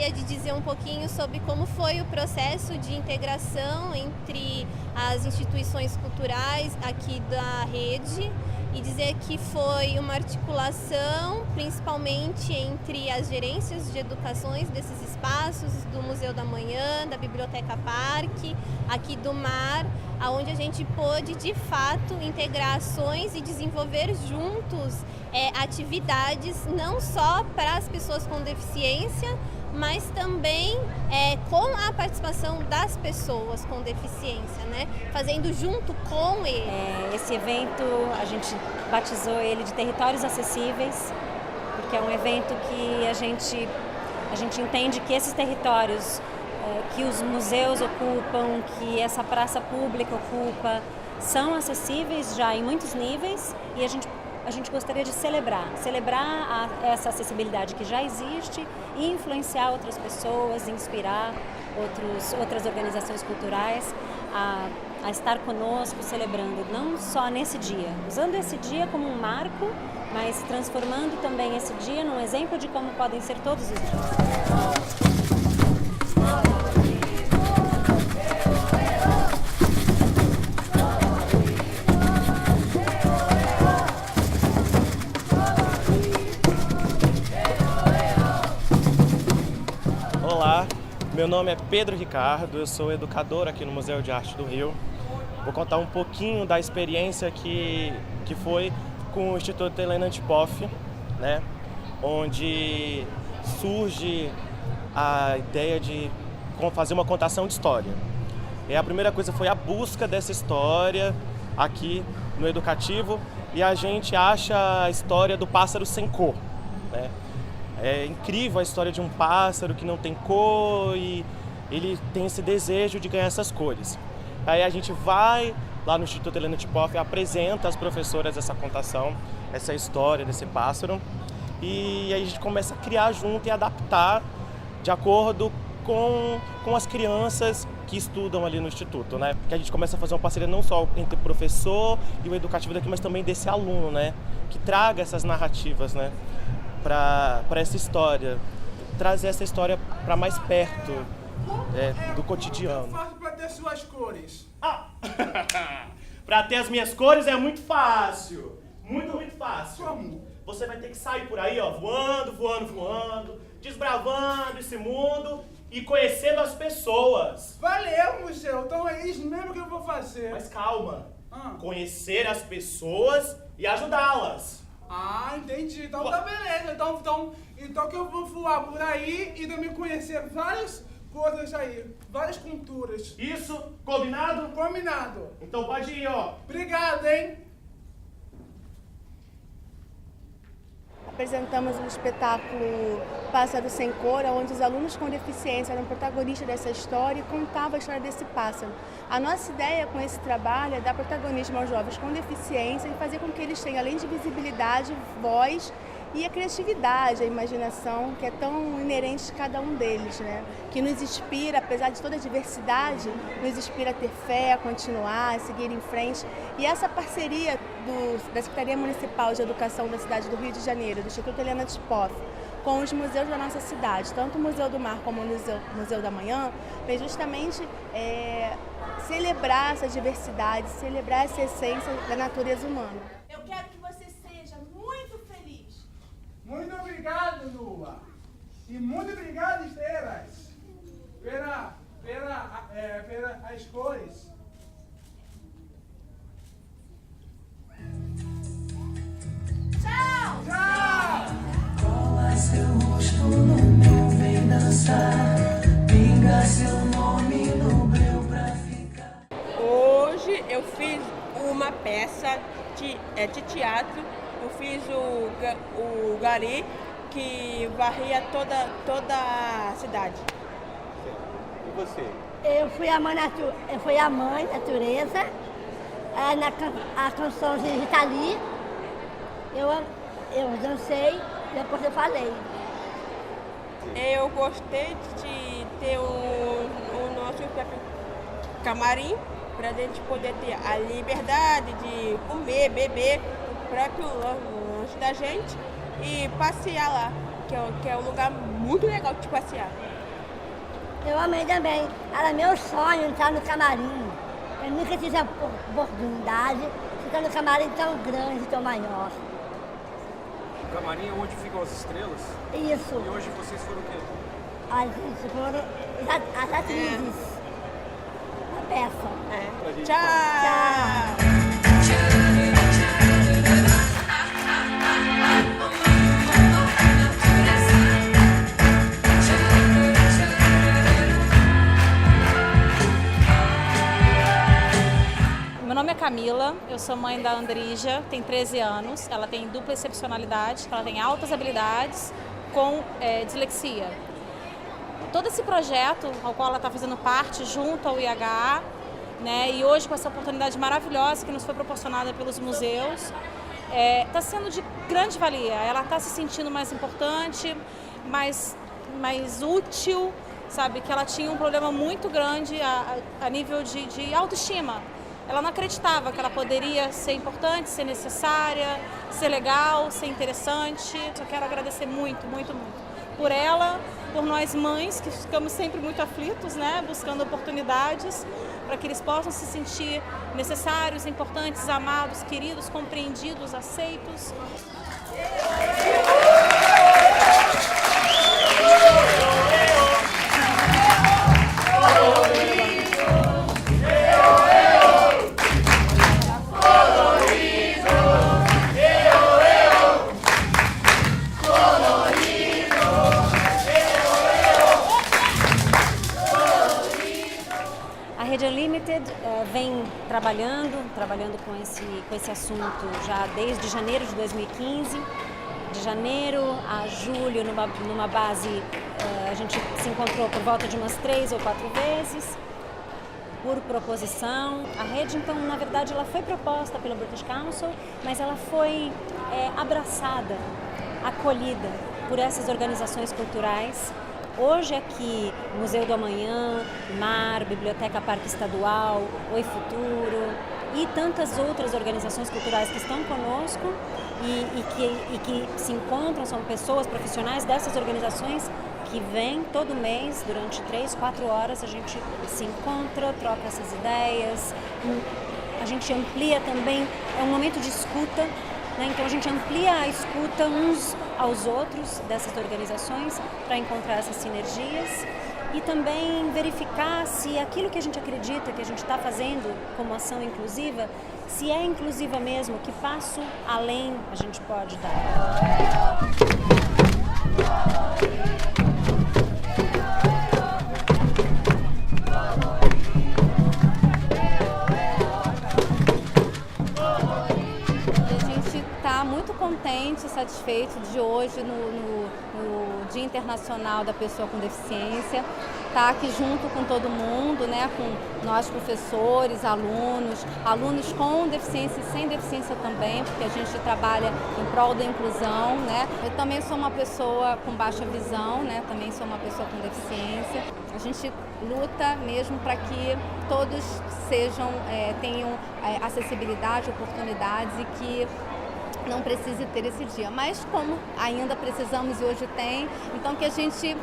gostaria de dizer um pouquinho sobre como foi o processo de integração entre as instituições culturais aqui da rede e dizer que foi uma articulação principalmente entre as gerências de educações desses espaços, do Museu da Manhã, da Biblioteca Parque, aqui do Mar, onde a gente pôde de fato integrar ações e desenvolver juntos atividades não só para as pessoas com deficiência, mas também com a participação das pessoas com deficiência, né? Fazendo junto com ele. Esse evento, a gente batizou ele de Territórios Acessíveis, porque é um evento que a gente entende que esses territórios que os museus ocupam, que essa praça pública ocupa, são acessíveis já em muitos níveis e a gente gostaria de celebrar essa acessibilidade que já existe e influenciar outras pessoas, inspirar outras organizações culturais a estar conosco celebrando, não só nesse dia, usando esse dia como um marco, mas transformando também esse dia num exemplo de como podem ser todos os dias. Olá, meu nome é Pedro Ricardo, eu sou educador aqui no Museu de Arte do Rio. Vou contar um pouquinho da experiência que foi com o Instituto Helena Antipoff, né? Onde surge a ideia de fazer uma contação de história. E a primeira coisa foi a busca dessa história aqui no educativo e a gente acha a história do pássaro sem cor, né? É incrível a história de um pássaro que não tem cor e ele tem esse desejo de ganhar essas cores. Aí a gente vai lá no Instituto Helena Antipoff e apresenta às professoras essa contação, essa história desse pássaro. E aí a gente começa a criar junto e adaptar de acordo com as crianças que estudam ali no Instituto, né? Que a gente começa a fazer uma parceria não só entre o professor e o educativo daqui, mas também desse aluno, né? Que traga essas narrativas, né? Para essa história, trazer essa história para mais perto do cotidiano. Como eu faço para ter suas cores? Para ter as minhas cores é muito fácil, muito fácil. Como? Você vai ter que sair por aí, ó, voando, desbravando esse mundo e conhecendo as pessoas. Valeu, Museu, então é isso mesmo que eu vou fazer. Mas calma, conhecer as pessoas e ajudá-las. Entendi. Então tá beleza. Então que eu vou voar por aí e também conhecer várias coisas aí, várias culturas. Isso, combinado? Combinado. Então pode ir, ó. Obrigado, hein? Apresentamos um espetáculo Pássaro Sem Cor, onde os alunos com deficiência eram protagonistas dessa história e contavam a história desse pássaro. A nossa ideia com esse trabalho é dar protagonismo aos jovens com deficiência e fazer com que eles tenham, além de visibilidade, voz e a criatividade, a imaginação, que é tão inerente de cada um deles, né? Que nos inspira, apesar de toda a diversidade, nos inspira a ter fé, a continuar, a seguir em frente. E essa parceria da Secretaria Municipal de Educação da cidade do Rio de Janeiro, do Instituto Helena Antipoff, com os museus da nossa cidade, tanto o Museu do Mar como o Museu da Manhã, vem justamente celebrar essa diversidade, celebrar essa essência da natureza humana. Eu quero que você seja muito feliz. Muito obrigado, Lua. E muito obrigado, estrelas, pelas cores. Tchau! Tchau! Cola seu rosto no meu, vem dançar. Pinga seu nome no breu pra ficar. Hoje eu fiz uma peça de teatro. Eu fiz o gari que varria toda a cidade. E você? Eu fui a mãe natureza, a canção de Rita Lee, eu dancei, depois eu falei. Eu gostei de ter o nosso próprio camarim, para a gente poder ter a liberdade de comer, beber o próprio lanche da gente e passear lá, que é um lugar muito legal de passear. Eu amei também. Era meu sonho entrar no camarim. Eu nunca tive a oportunidade de estar no camarim tão grande, tão maior. O camarim é onde ficam as estrelas? Isso. E hoje vocês foram o quê? A gente foram as atrizes. A peça. Tchau! Meu nome é Camila, eu sou mãe da Andrija, tem 13 anos, ela tem dupla excepcionalidade, ela tem altas habilidades com dislexia. Todo esse projeto ao qual ela está fazendo parte junto ao IHA, né, e hoje com essa oportunidade maravilhosa que nos foi proporcionada pelos museus, está sendo de grande valia. Ela está se sentindo mais importante, mais útil, sabe, que ela tinha um problema muito grande a nível de autoestima. Ela não acreditava que ela poderia ser importante, ser necessária, ser legal, ser interessante. Só quero agradecer muito, muito, muito por ela, por nós mães que ficamos sempre muito aflitos, né, buscando oportunidades para que eles possam se sentir necessários, importantes, amados, queridos, compreendidos, aceitos. A Rede Unlimited vem trabalhando com esse assunto já desde janeiro de 2015. De janeiro a julho, numa base, a gente se encontrou por volta de umas 3 ou 4 vezes, por proposição. A rede, então, na verdade, ela foi proposta pelo British Council, mas ela foi abraçada, acolhida por essas organizações culturais. Hoje aqui, Museu do Amanhã, MAR, Biblioteca Parque Estadual, Oi Futuro e tantas outras organizações culturais que estão conosco e que se encontram, são pessoas profissionais dessas organizações que vêm todo mês, durante 3, 4 horas, a gente se encontra, troca essas ideias, a gente amplia também, é um momento de escuta, né? Então a gente amplia a escuta uns aos outros dessas organizações para encontrar essas sinergias e também verificar se aquilo que a gente acredita que a gente está fazendo como ação inclusiva, se é inclusiva mesmo, que passo além a gente pode dar. Muito contente e satisfeito de hoje, no Dia Internacional da Pessoa com Deficiência, estar aqui junto com todo mundo, né, com nós professores, alunos com deficiência e sem deficiência também, porque a gente trabalha em prol da inclusão, né. Eu também sou uma pessoa com baixa visão, né, também sou uma pessoa com deficiência. A gente luta mesmo para que todos tenham acessibilidade, oportunidades e que não precise ter esse dia, mas como ainda precisamos e hoje tem, então que a gente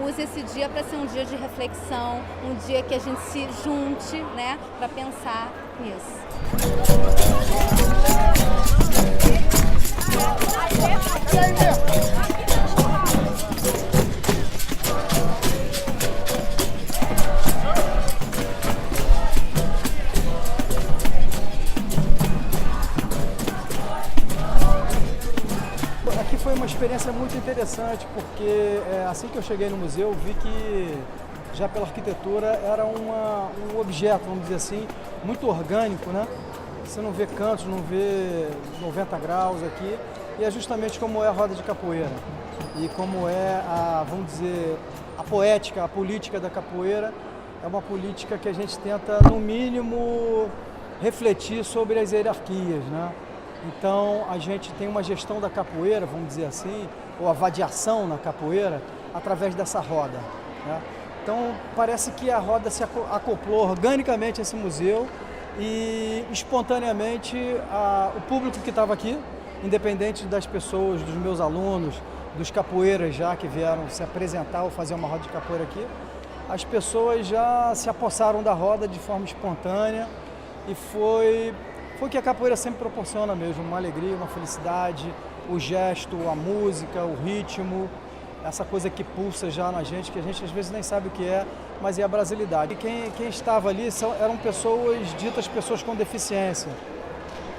use esse dia para ser um dia de reflexão, um dia que a gente se junte, né, para pensar nisso. Foi uma experiência muito interessante, porque assim que eu cheguei no museu, vi que já pela arquitetura era um objeto, vamos dizer assim, muito orgânico, né? Você não vê cantos, não vê 90 graus aqui, e é justamente como é a roda de capoeira, e como é vamos dizer, a poética, a política da capoeira, é uma política que a gente tenta, no mínimo, refletir sobre as hierarquias, né? Então, a gente tem uma gestão da capoeira, vamos dizer assim, ou a vadiação na capoeira, através dessa roda, né? Então, parece que a roda se acoplou organicamente a esse museu e, espontaneamente, o público que estava aqui, independente das pessoas, dos meus alunos, dos capoeiras já que vieram se apresentar ou fazer uma roda de capoeira aqui, as pessoas já se apossaram da roda de forma espontânea e foi o que a capoeira sempre proporciona mesmo, uma alegria, uma felicidade, o gesto, a música, o ritmo, essa coisa que pulsa já na gente, que a gente às vezes nem sabe o que é, mas é a brasilidade. E quem estava ali eram pessoas ditas pessoas com deficiência,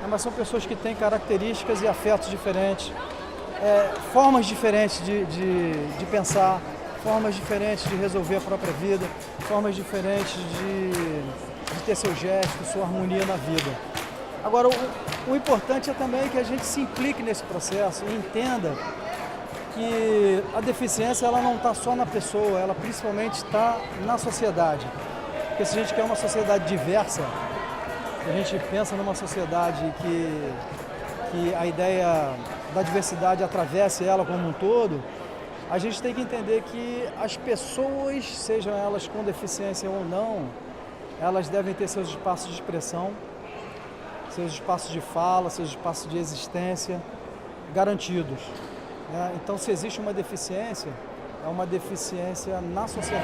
mas são pessoas que têm características e afetos diferentes, formas diferentes de pensar, formas diferentes de resolver a própria vida, formas diferentes de ter seu gesto, sua harmonia na vida. Agora, o importante é também que a gente se implique nesse processo e entenda que a deficiência ela não está só na pessoa, ela principalmente está na sociedade. Porque se a gente quer uma sociedade diversa, se a gente pensa numa sociedade que a ideia da diversidade atravesse ela como um todo, a gente tem que entender que as pessoas, sejam elas com deficiência ou não, elas devem ter seus espaços de expressão, seus espaços de fala, seus espaços de existência garantidos. Então, se existe uma deficiência, é uma deficiência na sociedade.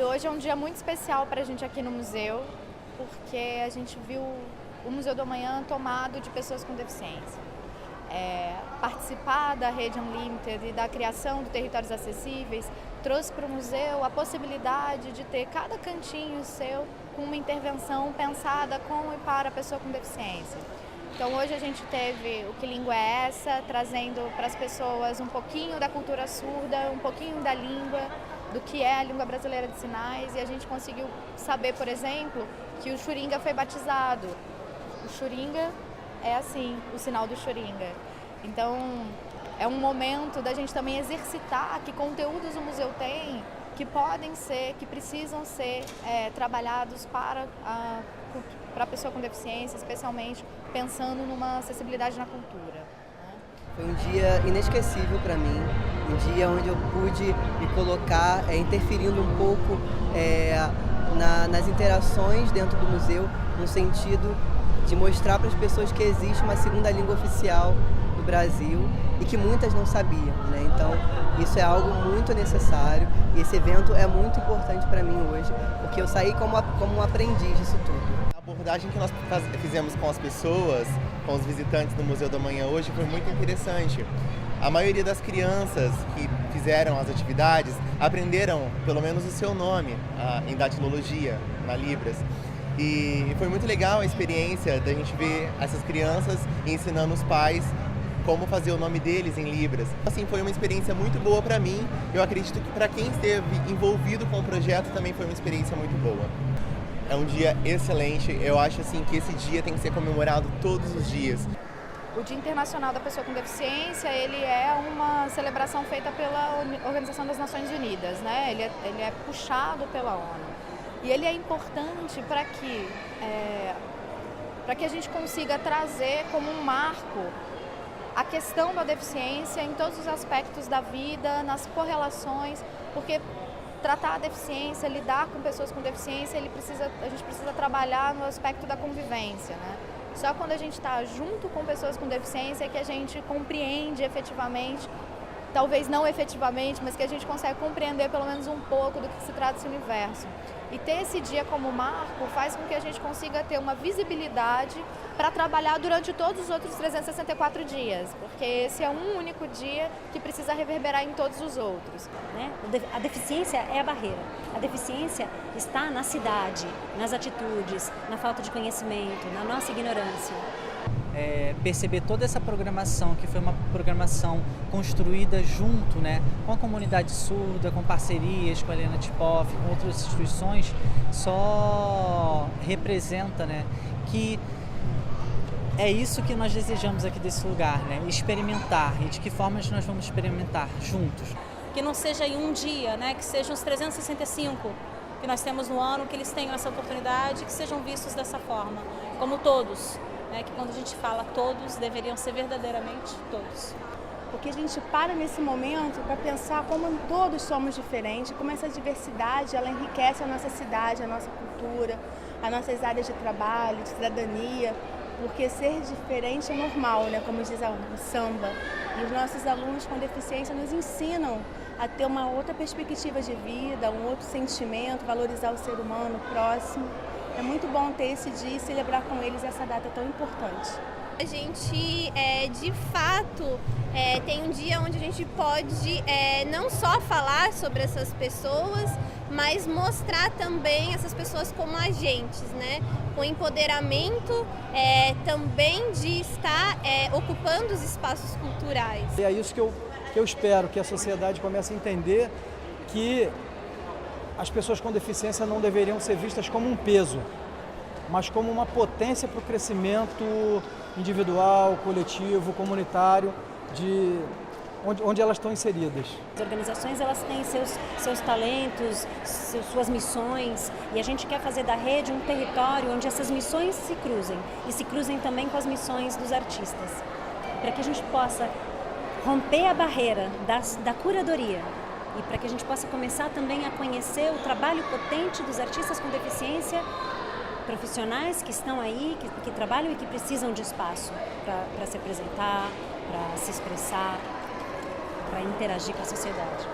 Hoje é um dia muito especial para a gente aqui no museu, porque a gente viu o Museu do Amanhã tomado de pessoas com deficiência. Participar da Rede Unlimited e da criação do Territórios Acessíveis trouxe para o museu a possibilidade de ter cada cantinho seu com uma intervenção pensada com e para a pessoa com deficiência. Então hoje a gente teve o Que Língua é Essa, trazendo para as pessoas um pouquinho da cultura surda, um pouquinho da língua, do que é a língua brasileira de sinais, e a gente conseguiu saber, por exemplo, que o Xuringa foi batizado. O Xuringa é assim, o sinal do Xuringa. Então, é um momento da gente também exercitar que conteúdos o museu tem que podem ser, que precisam ser trabalhados para a pessoa com deficiência, especialmente pensando numa acessibilidade na cultura. Foi um dia inesquecível para mim, um dia onde eu pude me colocar interferindo um pouco nas interações dentro do museu, no sentido de mostrar para as pessoas que existe uma segunda língua oficial do Brasil e que muitas não sabiam, né? Então, isso é algo muito necessário e esse evento é muito importante para mim hoje, porque eu saí como um aprendiz disso tudo. A abordagem que nós fizemos com as pessoas, com os visitantes do Museu do Amanhã hoje foi muito interessante. A maioria das crianças que fizeram as atividades aprenderam pelo menos o seu nome em datilologia, na Libras. E foi muito legal a experiência da gente ver essas crianças ensinando os pais como fazer o nome deles em Libras. Assim, foi uma experiência muito boa para mim. Eu acredito que para quem esteve envolvido com o projeto também foi uma experiência muito boa. É um dia excelente. Eu acho assim que esse dia tem que ser comemorado todos os dias. O Dia Internacional da Pessoa com Deficiência, ele é uma celebração feita pela Organização das Nações Unidas, né? Ele é puxado pela ONU. E ele é importante para que a gente consiga trazer como um marco a questão da deficiência em todos os aspectos da vida, nas correlações, porque tratar a deficiência, lidar com pessoas com deficiência, a gente precisa trabalhar no aspecto da convivência, né? Só quando a gente está junto com pessoas com deficiência é que a gente compreende efetivamente, talvez não efetivamente, mas que a gente consegue compreender pelo menos um pouco do que se trata esse universo. E ter esse dia como marco faz com que a gente consiga ter uma visibilidade para trabalhar durante todos os outros 364 dias, porque esse é um único dia que precisa reverberar em todos os outros. Né? A deficiência é a barreira. A deficiência está na cidade, nas atitudes, na falta de conhecimento, na nossa ignorância. Perceber toda essa programação, que foi uma programação construída junto, né, com a comunidade surda, com parcerias com a Helena Tipoff, com outras instituições, só representa, né, que é isso que nós desejamos aqui desse lugar, né, experimentar. E de que formas nós vamos experimentar juntos. Que não seja em um dia, né, que sejam os 365 que nós temos no ano, que eles tenham essa oportunidade, que sejam vistos dessa forma, como todos. Que quando a gente fala todos, deveriam ser verdadeiramente todos. porque a gente para nesse momento para pensar como todos somos diferentes, como essa diversidade ela enriquece a nossa cidade, a nossa cultura, as nossas áreas de trabalho, de cidadania, porque ser diferente é normal, né? Como diz o samba. E os nossos alunos com deficiência nos ensinam a ter uma outra perspectiva de vida, um outro sentimento, valorizar o ser humano, o próximo. É muito bom ter esse dia e celebrar com eles essa data tão importante. A gente, de fato, tem um dia onde a gente pode não só falar sobre essas pessoas, mas mostrar também essas pessoas como agentes, né? Com empoderamento também de estar ocupando os espaços culturais. E é isso que eu espero, que a sociedade comece a entender que as pessoas com deficiência não deveriam ser vistas como um peso, mas como uma potência para o crescimento individual, coletivo, comunitário, de onde elas estão inseridas. As organizações elas têm seus talentos, suas missões, e a gente quer fazer da rede um território onde essas missões se cruzem, e se cruzem também com as missões dos artistas, para que a gente possa romper a barreira da curadoria e para que a gente possa começar também a conhecer o trabalho potente dos artistas com deficiência, profissionais que estão aí, que trabalham e que precisam de espaço para se apresentar, para se expressar, para interagir com a sociedade.